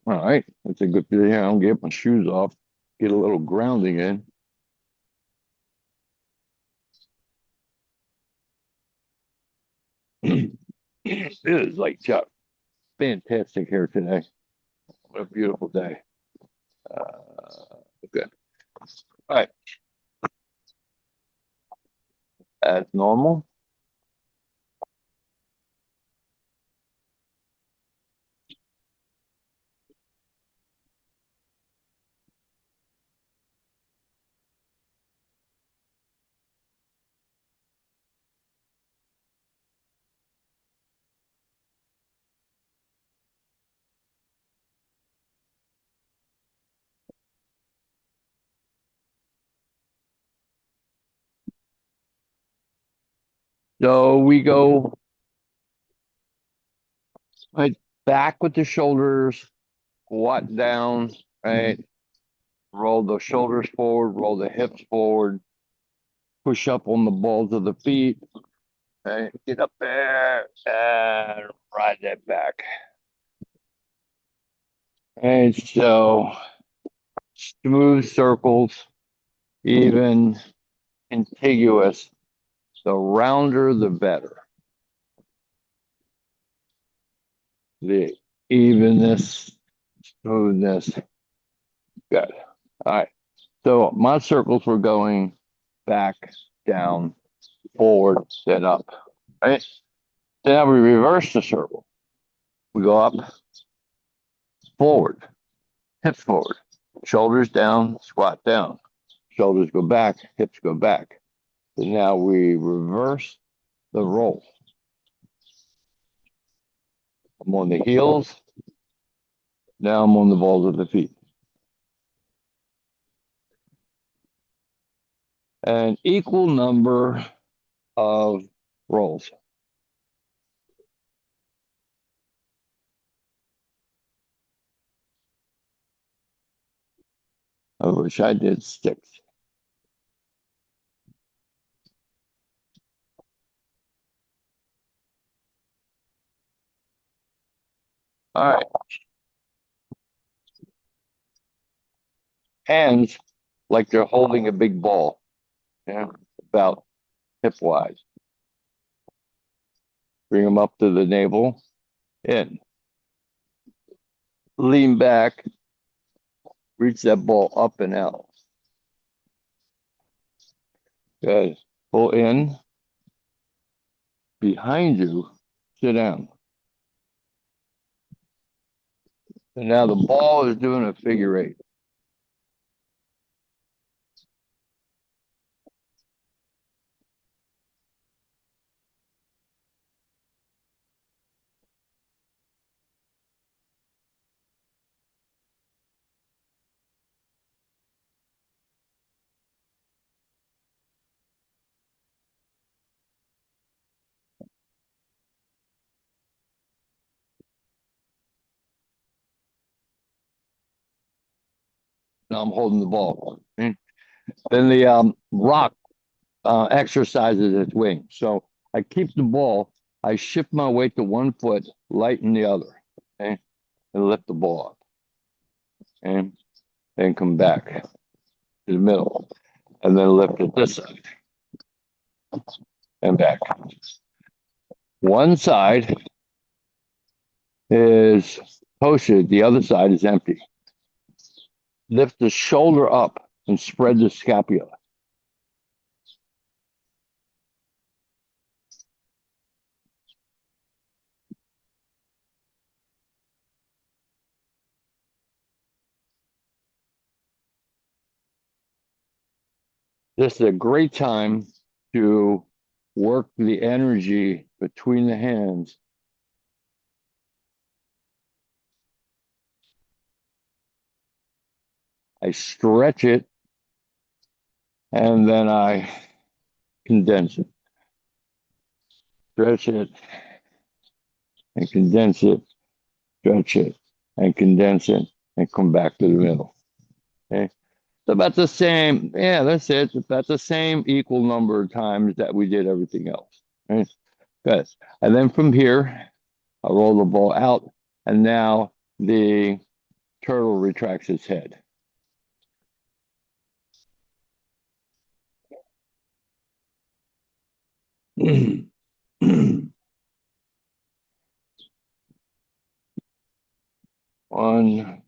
All right, that's a good position. I'll get my shoes off, get a little grounding in. It is like Chuck. Fantastic here today. What a beautiful day. Okay. All right. As normal. So we go right back with the shoulders, squat down, right? Roll the shoulders forward, roll the hips forward, push up on the balls of the feet, right? Get up there and ride that back. And so smooth circles, even contiguous. The rounder, the better. The evenness, smoothness. Good. All right. So my circles were going back, down, forward, then up. Right? So now we reverse the circle. We go up, forward, hips forward, shoulders down, squat down. Shoulders go back, hips go back. So now we reverse the roll. I'm on the heels. Now I'm on the balls of the feet. An equal number of rolls. I wish I did six. All right. Hands like they're holding a big ball. Yeah. About hip wide. Bring them up to the navel. In. Lean back. Reach that ball up and out. Good. Pull in. Behind you. Sit down. And now the ball is doing a figure eight. Now I'm holding the ball. Then the rock exercises its wing. So I keep the ball. I shift my weight to one foot, lighten the other, okay, and lift the ball up, and then come back to the middle, and then lift it this side and back. One side is posted, the other side is empty. Lift the shoulder up and spread the scapula. This is a great time to work the energy between the hands. I stretch it and then I condense it. Stretch it and condense it, stretch it and condense it, and come back to the middle. Okay. It's about the same. Yeah, that's it. It's about the same equal number of times that we did everything else. Right? Good. And then from here, I roll the ball out, and now the turtle retracts its head. One,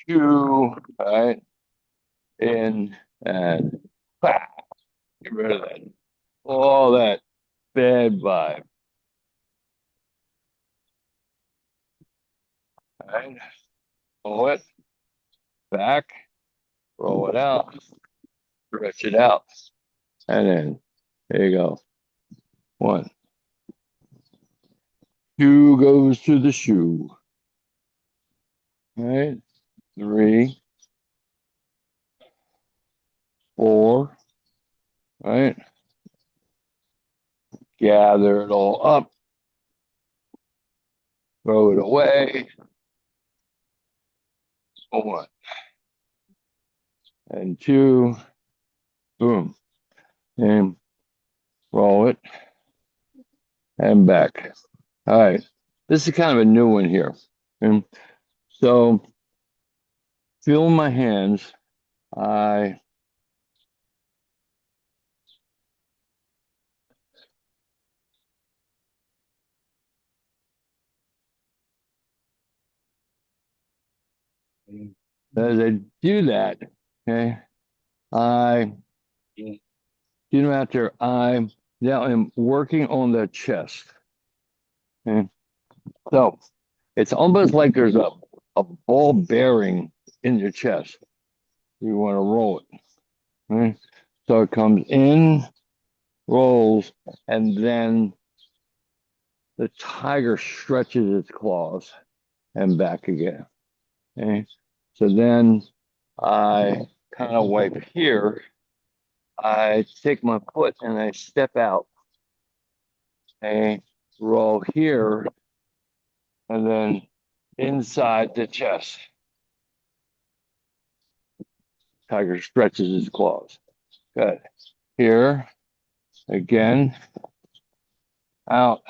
two, right? In and bah, get rid of that. All that bad vibe. All right. Pull it back, roll it out, stretch it out. And then there you go. One, two goes to the shoe. All right. Three, four, right? Gather it all up, throw it away. One and two, boom, and roll it and back. All right. This is kind of a new one here. And so feel my hands. I as I do that, okay, I get them out there. I now am working on the chest. Okay. So it's almost like there's a ball bearing in your chest. You want to roll it. Okay. So it comes in, rolls, and then the tiger stretches its claws and back again. Okay. So then I kind of wipe here. I take my foot and I step out. I roll here and then inside the chest. Tiger stretches his claws. Good. Here again. Out.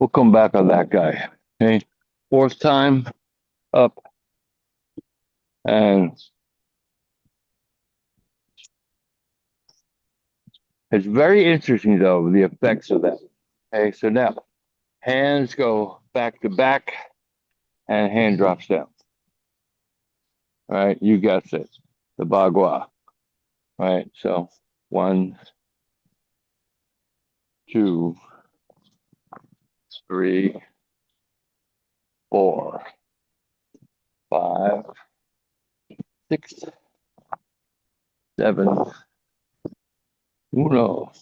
We'll come back on that guy. Okay. Fourth time up and it's very interesting though, the effects of that. Okay, so now hands go back to back and hand drops down. All right, you got it. The bagua. All right, so one, two, three, four, five, six, seven, uno,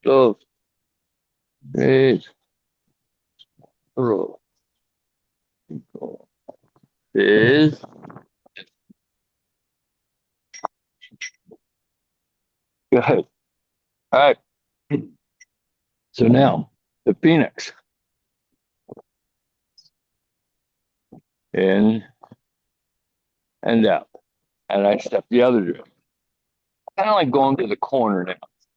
dos, tres, cuatro, cinco, seis. Good. All right. So now the Phoenix. In and out. And I step the other direction. Kind of like going to the corner now.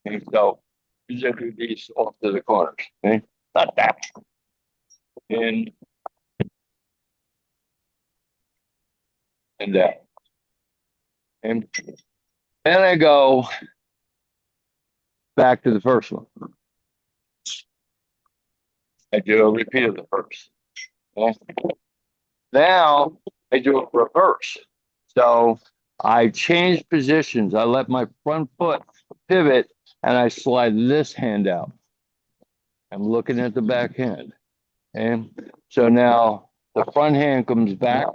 Okay, so you just do these off to the corners. Okay, not that. In and out. And then I go back to the first one. I do a repeat of the first. Okay? Now I do a reverse. So I change positions. I let my front foot pivot and I slide this hand out. I'm looking at the back hand. Okay? So now the front hand comes back.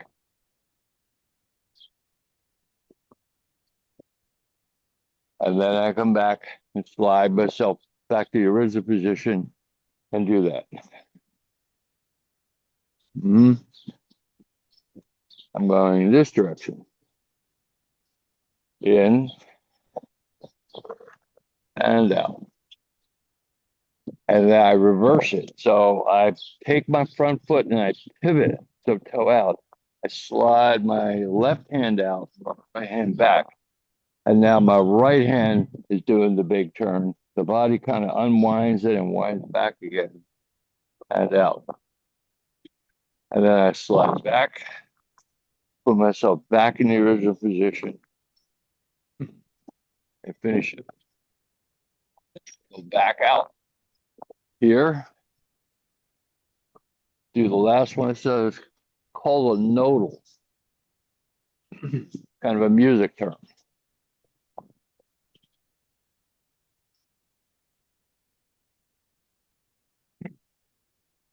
And then I come back and slide myself back to the original position and do that. I'm going in this direction. In and out. And then I reverse it. So I take my front foot and I pivot it, so toe out. I slide my left hand out, right hand back. And now my right hand is doing the big turn The body kind of unwinds it and winds back again and out. And then I slide back, put myself back in the original position, and finish it. Go back out here. Do the last one. So it's called a nodal, kind of a music term.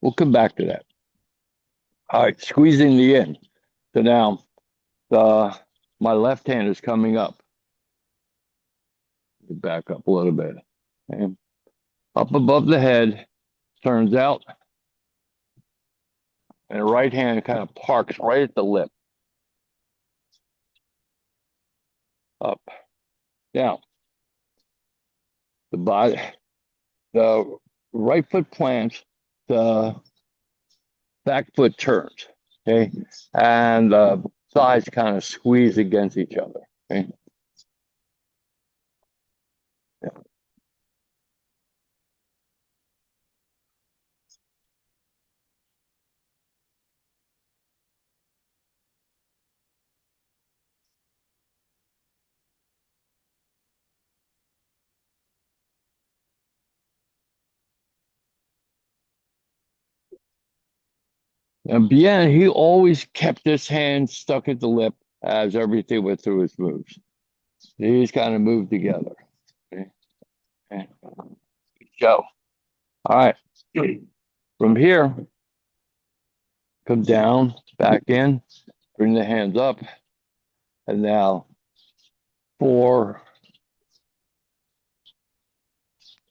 We'll come back to that. All right, squeezing the in. So now my left hand is coming up. Back up a little bit. Okay. Up above the head, turns out, and the right hand kind of parks right at the lip. Up, down. The body, the right foot plants, the back foot turns. Okay, and the thighs kind of squeeze against each other. Okay. Yeah. And Bien, he always kept his hand stuck at the lip as everything went through his moves. These kind of moved together. Okay. Okay. So, all right. From here, come down, back in, bring the hands up, and now 4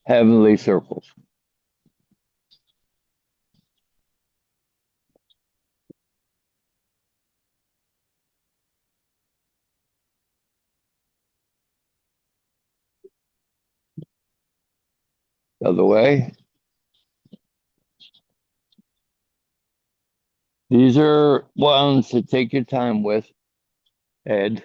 heavenly circles. The other way. These are ones to take your time with, Ed.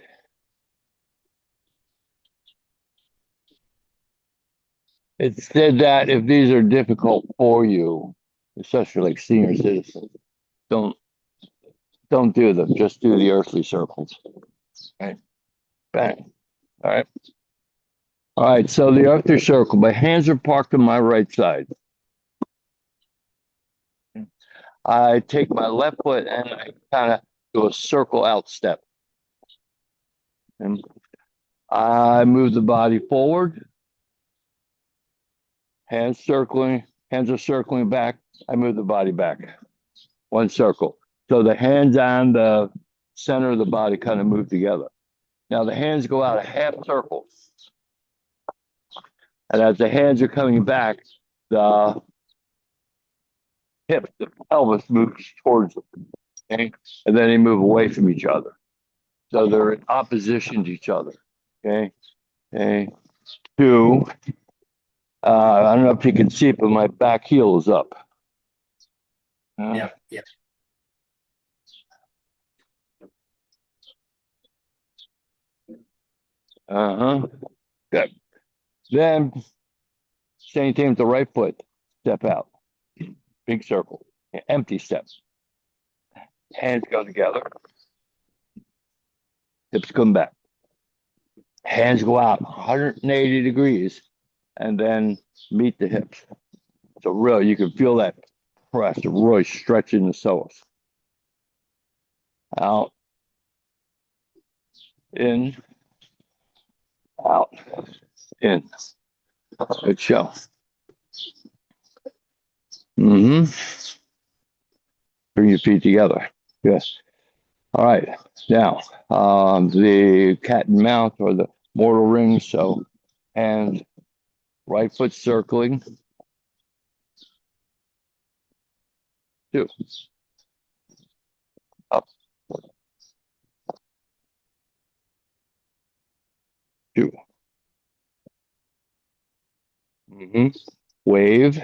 It said that if these are difficult for you, especially like senior citizens, don't don't do them. Just do the earthly circles. Okay. Bang. All right. All right. So the earthly circle. My hands are parked on my right side. I take my left foot and I kind of do a circle out step. And I move the body forward. Hands are circling back. I move the body back. One circle. So the hands on the center of the body kind of move together. Now the hands go out a half circle. And as the hands are coming back, the hips, the pelvis moves towards them. Okay? And then they move away from each other. So they're in opposition to each other. Okay. Okay. 2. I don't know if you can see it, but my back heel is up. Yep. Uh-huh. Good. Then same thing with the right foot. Step out. Big circle. Empty steps. Hands go together. Hips come back. Hands go out 180 degrees and then meet the hips. So really, you can feel that press, really stretching the psoas. Out, in, out, in. Good show. Mm-hmm. Bring your feet together. Yes. All right. Now, the cat and mouse or the mortal ring. So, and right foot circling. 2. Up. 2. Mm-hmm. Wave.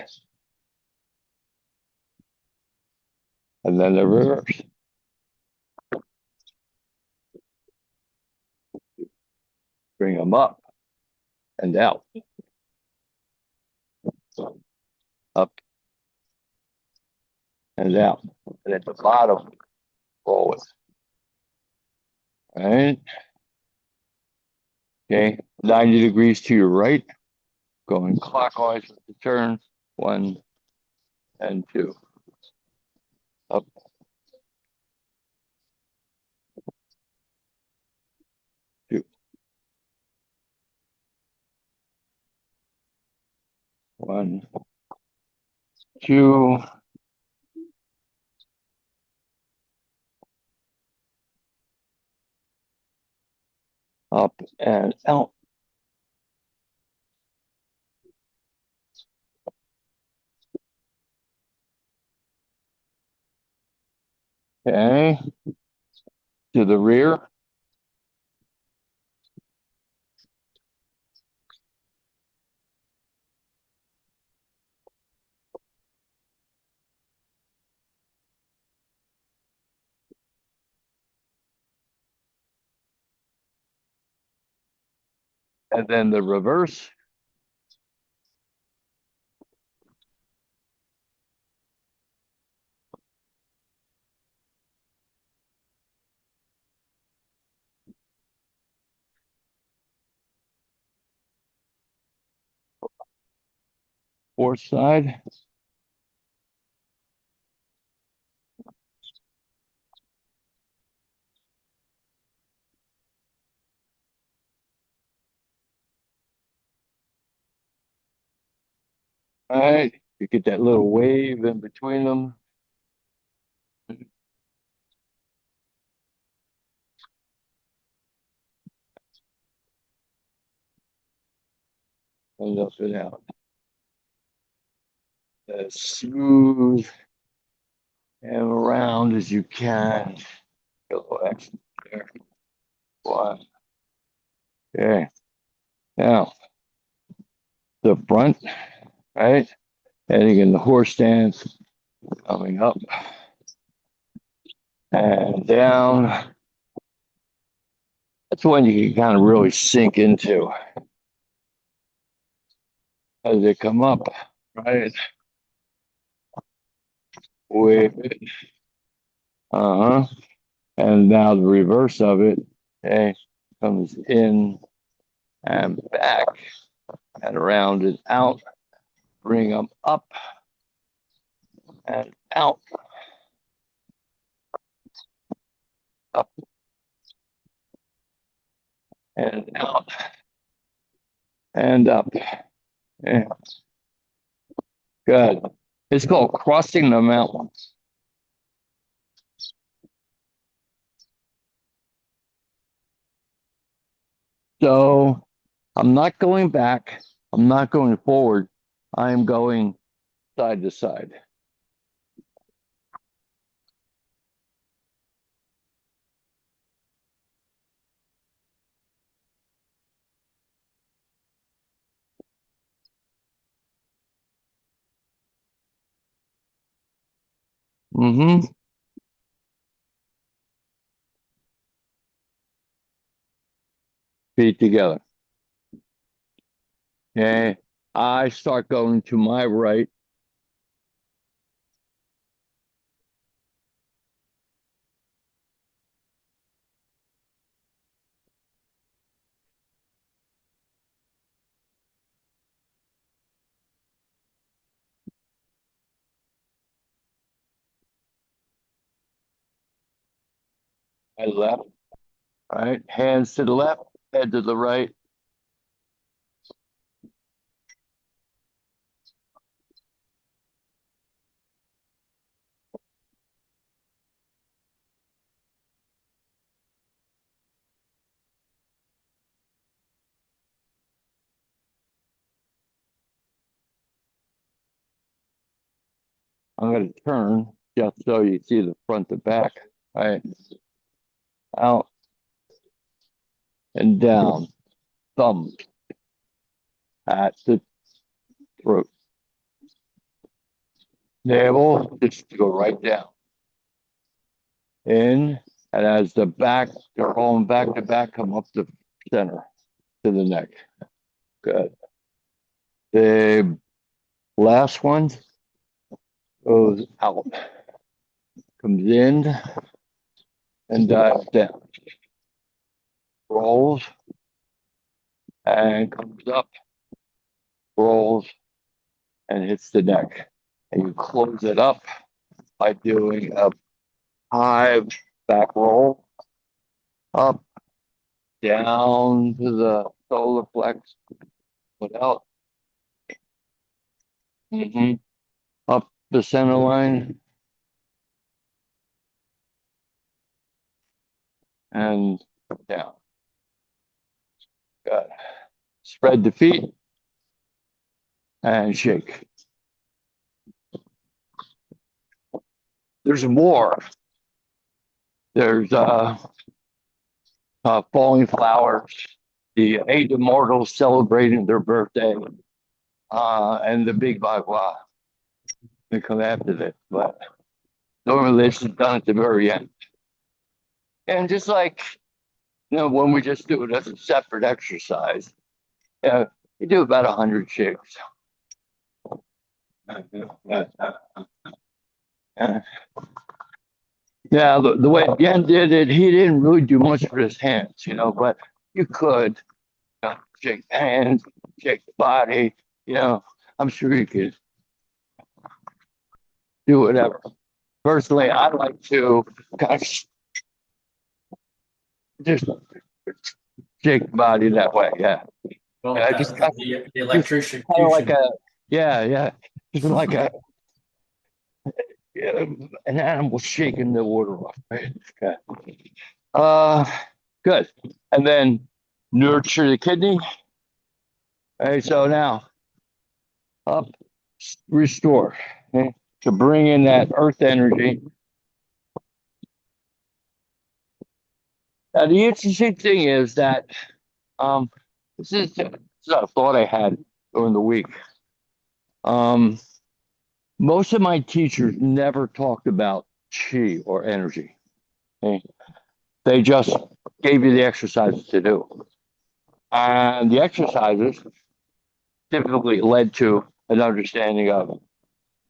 And then the reverse. Bring them up and out. up and down. And at the bottom, roll it. All right. Okay. 90 degrees to your right, going clockwise with the turn. 1 and 2. Up, 2. 1, 2. Up and out. Okay. To the rear. And then the reverse. Fourth side. All right. You get that little wave in between them. And up and out. As smooth and around as you can. A little extra there. 1. Okay. Now, the front, right? Heading in the horse stance, coming up and down. That's when you can kind of really sink into as they come up, right? Wave it. Uh-huh. And now the reverse of it, okay, comes in and back and around and out. Bring them up and out. Up and out and up. Yeah, good. It's called crossing the mountains. So I'm not going back. I'm not going forward. I am going side to side. Mm-hmm. Feet together. Okay. I start going to my right. I left. Right. Hands to the left, head to the right. I'm going to turn just so you see the front to back. Right. Out and down. Thumb at the throat. Navel just to go right down. In. And as the back, they're rolling back to back, come up the center to the neck. Good. They Last one goes out, comes in and dives down, rolls and comes up, rolls and hits the neck. And you close it up by doing a high back roll up, down to the solar flex, put out, up the center line, and down. Good. Spread the feet and shake. There's more. There's falling flowers, the eight immortals celebrating their birthday, and the big bagua. They come after this, but normally this is done at the very end. And just like when we just do it as a separate exercise, you do about 100 shakes. Yeah, the way Yen did it, he didn't really do much with his hands, but you could shake hands, shake the body, I'm sure you could do whatever. Personally, I like to kind of just shake the body that way. Yeah. Well, Yeah, that's the electrician. kind of like yeah, just like an animal shaking the water off. Right? Okay. Uh, good. And then nurture the kidney. All right. So now up, restore. Okay, to bring in that earth energy. Now, the interesting thing is that this is a thought I had during the week. Most of my teachers never talked about chi or energy. Okay? They just gave you the exercises to do. And the exercises typically led to an understanding of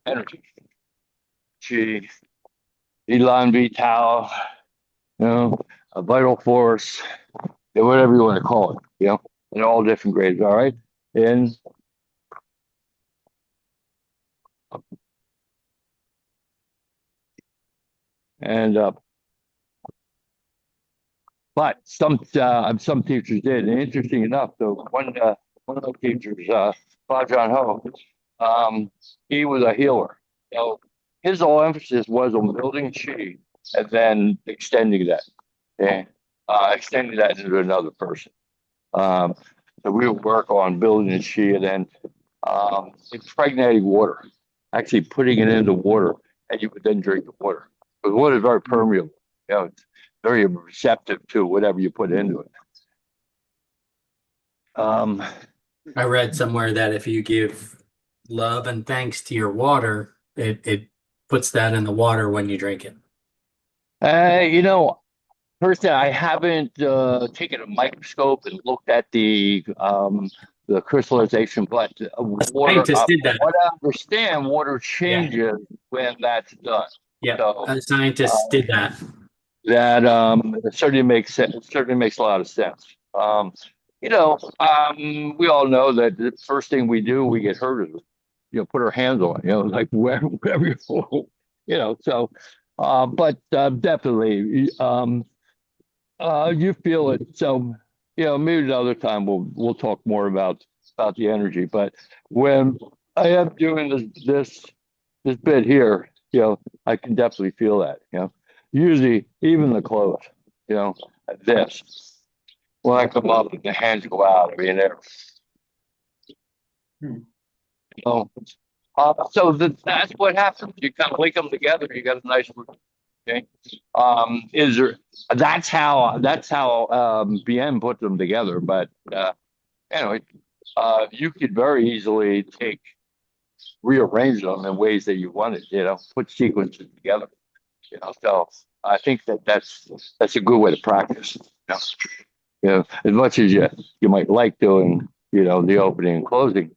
energy, chi, elan vital, a vital force, whatever you want to call it, in all different grades. All right. And and but some teachers did, and interesting enough, though, one of the teachers, Fa John Ho, he was a healer. So his whole emphasis was on building chi and then extending that, and extending that into another person. Um, so we would work on building the chi and then impregnating water, actually putting it into water, and you would then drink the water. Because water is very permeable. It's very receptive to whatever you put into it. I read somewhere that if you give love and thanks to your water, it puts that in the water when you drink it. You know, Personally, I haven't taken a microscope and looked at the crystallization, but water. Scientists did that. What I understand, water Yeah, changes when that's done. yeah. So Scientists did that. that it certainly makes sense. It certainly makes a lot of sense. We all know that the first thing we do, we get hurt is, put our hands on. Like wherever you fall. So, but definitely. You feel it. So, maybe another time we'll talk more about the energy. But when I am doing this bit here, I can definitely feel that. Usually even the clothes, this when I come up, the hands go out. I mean, there. So, that's what happens. You kind of link them together. You got a nice. Okay. Is there? That's how BM put them together. But anyway, you could very easily rearrange them in ways that you wanted. Put sequences together. So I think that's a good way to practice. As much as you might like doing, the opening and closing,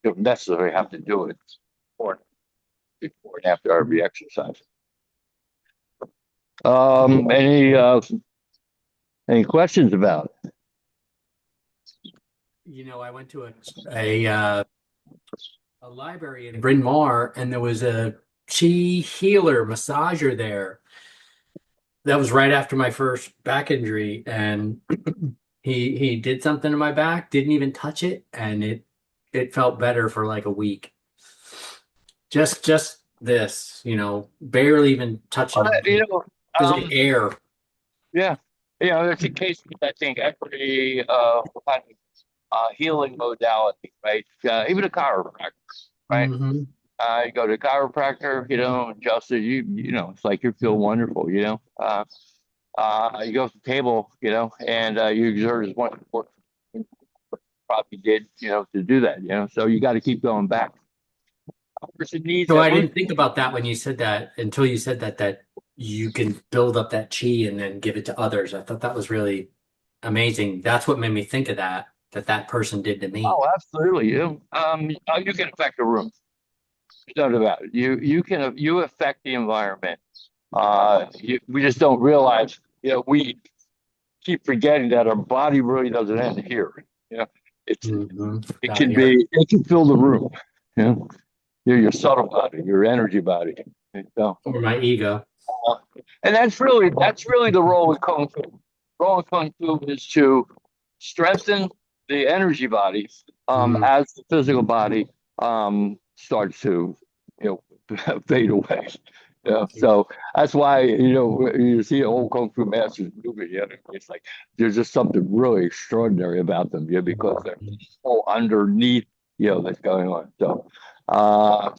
You don't necessarily have to do it before, before and after every exercise. Any questions about it? I went to a library in Bryn Mawr, and there was a chi healer massager there. That was right after my first back injury, and he did something to my back, didn't even touch it, and it felt better for like a week. Just this, barely even Well, touching, just the um, air. yeah, there's a case with, I think, every kind of healing modality, right? Even a chiropractor, right? Hmm. You go to a chiropractor, adjust it. It's like you feel wonderful, you go to the table, and you exert as much work probably did, to do that, So you got to keep going back. A person needs So that I root. didn't think about that when you said that until you said that you can build up that chi and then give it to others. I thought that was really amazing. That's what made me think of that person did to me. Oh, absolutely. You can affect the room. No doubt about it. You affect the environment. We just don't realize. We keep forgetting that our body really doesn't end here. You know, it's Hmm. it can be it can fill the room. You know, your subtle body, your energy body. So, Or my ego. uh, and that's really the role of kung fu. The role of kung fu is to strengthen the energy body Mm. as the physical body starts to fade away. So that's why you see old kung fu masters moving. It's like there's just something really extraordinary about them, because they're so underneath, that's going on. So,